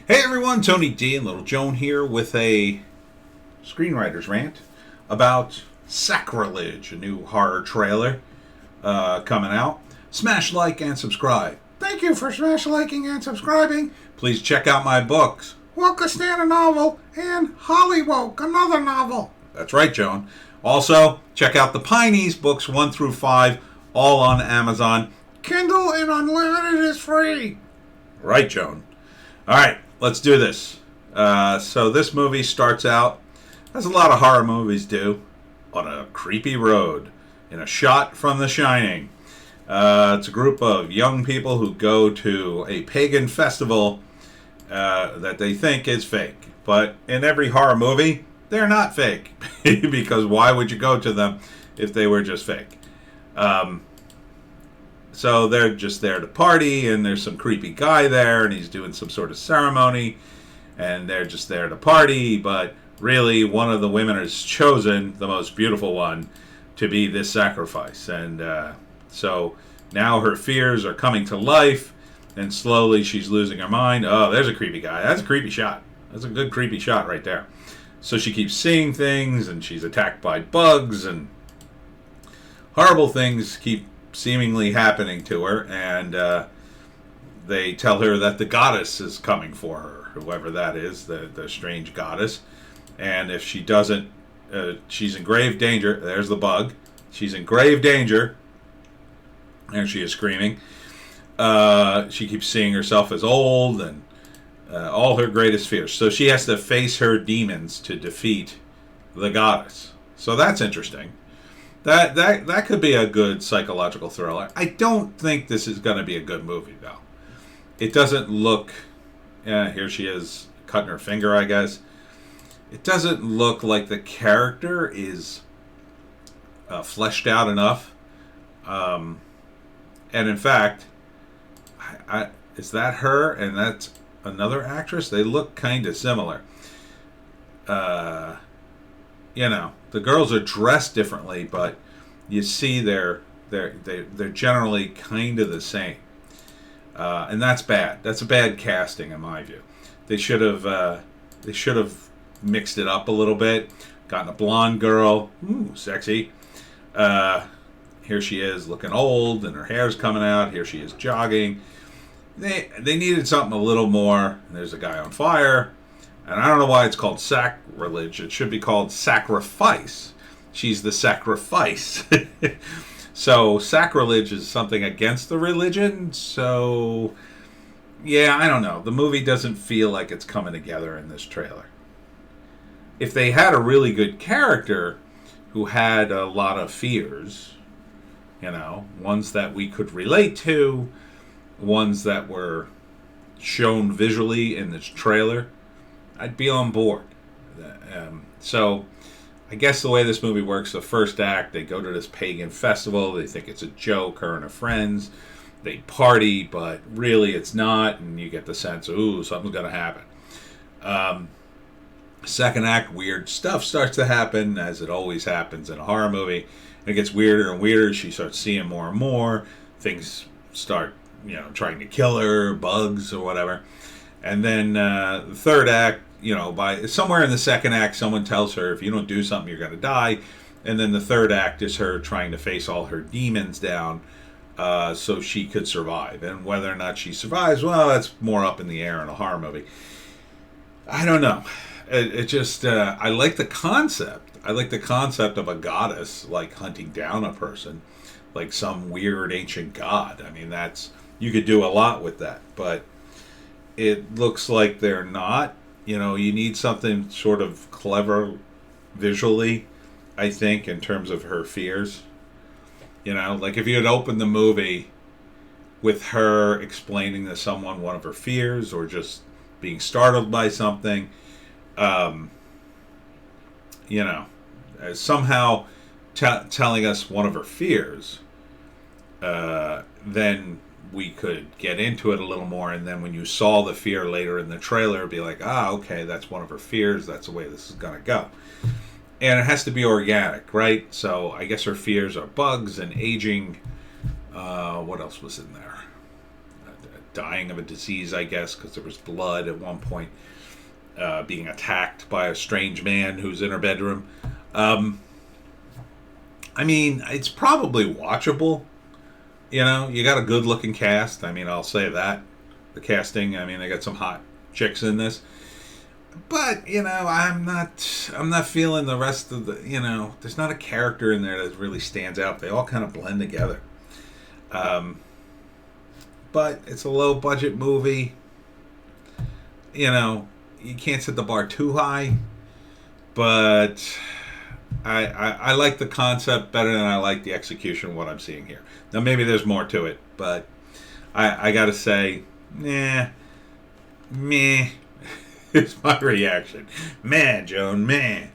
Hey everyone, Tony D and Little Joan here with a Screenwriter's Rant about Sacrilege, a new horror trailer coming out. Smash like and subscribe. Thank you for smash liking and subscribing. Please check out my books, Wokeistan, a novel, and Hollywoke, another novel. That's right, Joan. Also, check out the Pineys, books 1 through 5, all on Amazon. Kindle and Unlimited is free. Right, Joan. All right, let's do this. So this movie starts out, as a lot of horror movies do, on a creepy road in a shot from The Shining. It's a group of young people who go to a pagan festival that they think is fake. But in every horror movie, they're not fake. Because why would you go to them if they were just fake? So they're just there to party, and there's some creepy guy there, and he's doing some sort of ceremony, and they're just there to party, but really one of the women is chosen, the most beautiful one, to be this sacrifice. And so now her fears are coming to life, and slowly she's losing her mind. Oh, there's a creepy guy. That's a creepy shot. That's a good creepy shot right there. So she keeps seeing things, and she's attacked by bugs, and horrible things keep seemingly happening to her, and they tell her that the goddess is coming for her, whoever that is, the strange goddess. And if she doesn't, she's in grave danger. There's the bug. She's in grave danger. And she is screaming. She keeps seeing herself as old and all her greatest fears. So she has to face her demons to defeat the goddess. So that's interesting. That could be a good psychological thriller. I don't think this is going to be a good movie, though. It doesn't look... here she is, cutting her finger, I guess. It doesn't look like the character is fleshed out enough. And in fact, is that her and that's another actress? They look kind of similar. The girls are dressed differently, but you see they're generally kind of the same, and that's bad. That's a bad casting in my view. They should have mixed it up a little bit. Gotten a blonde girl, ooh, sexy. Here she is looking old, and her hair's coming out. Here she is jogging. They needed something a little more. There's a guy on fire. And I don't know why it's called Sacrilege. It should be called Sacrifice. She's the sacrifice. So sacrilege is something against the religion. So, yeah, I don't know. The movie doesn't feel like it's coming together in this trailer. If they had a really good character who had a lot of fears, ones that we could relate to, ones that were shown visually in this trailer, I'd be on board. So I guess the way this movie works, the first act, they go to this pagan festival. They think it's a joke, her and her friends. They party, but really it's not. And you get the sense, ooh, something's going to happen. Second act, weird stuff starts to happen, as it always happens in a horror movie. And it gets weirder and weirder. She starts seeing more and more. Things start, trying to kill her, bugs or whatever. And then the third act, by somewhere in the second act, someone tells her, if you don't do something, you're going to die. And then the third act is her trying to face all her demons down so she could survive. And whether or not she survives, well, that's more up in the air in a horror movie. I don't know. It just, I like the concept. I like the concept of a goddess, like, hunting down a person, like some weird ancient god. I mean, you could do a lot with that. But it looks like they're not. You need something sort of clever visually, I think, in terms of her fears. Like if you had opened the movie with her explaining to someone one of her fears or just being startled by something, somehow telling us one of her fears, then we could get into it a little more, and then when you saw the fear later in the trailer, it'd be like, okay, that's one of her fears, that's the way this is going to go. And it has to be organic, right? So I guess her fears are bugs and aging. What else was in there? dying of a disease, I guess, because there was blood at one point, being attacked by a strange man who's in her bedroom. I mean, it's probably watchable. You know, you got a good-looking cast. I mean, I'll say that. The casting, I mean, they got some hot chicks in this. But, you know, I'm not feeling the rest of the, you know, there's not a character in there that really stands out. They all kind of blend together. But it's a low-budget movie. You know, you can't set the bar too high. But I like the concept better than I like the execution of what I'm seeing here. Now, maybe there's more to it, but I got to say, meh. Here's my reaction. Meh, Joan, meh.